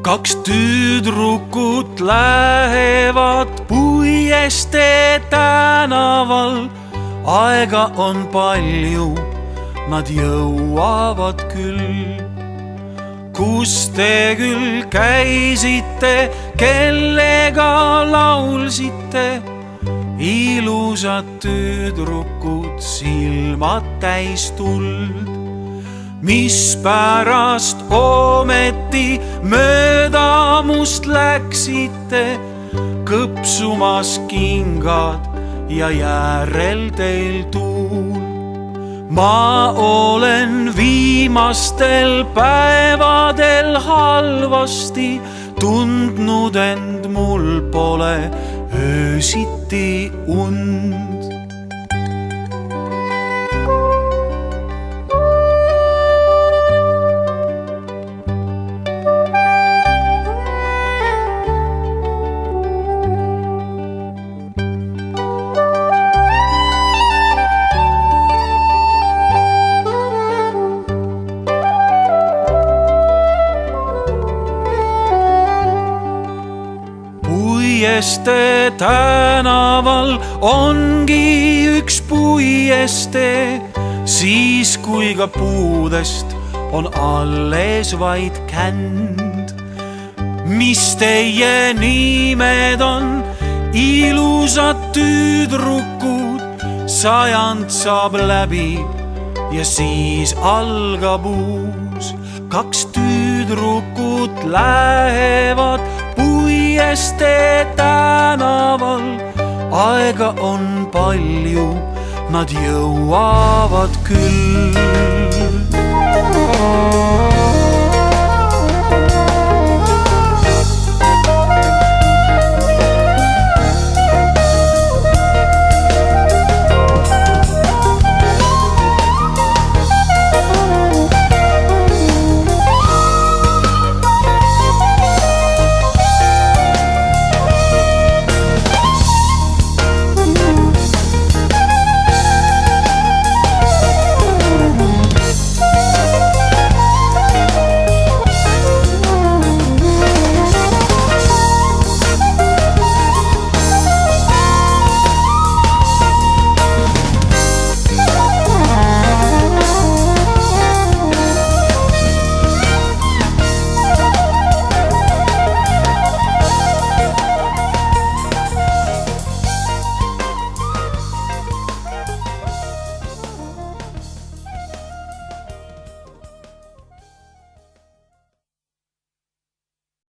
Kaks tüdrukut lähevad puiestee tänaval. Aega on palju, nad jõuavad küll. Kus te küll käisite, kellega laulsite? Ilusad tüdrukud, silmad täis tuld. Mispärast ometi mööda must läksite, kõpsumas kingad ja järel teil tuul? Ma olen viimastel päevadel halvasti tundnud end, mul pole öösiti und. Puiestee tänaval ongi üks puiestee, siis kui ka puudest on alles vaid känd. Mis teie nimed on, ilusad tüdrukud? Sajand saab läbi ja siis algab uus. Kaks tüdrukut lähevad puiestee tänaval. Aega on palju, nad jõuavad küll.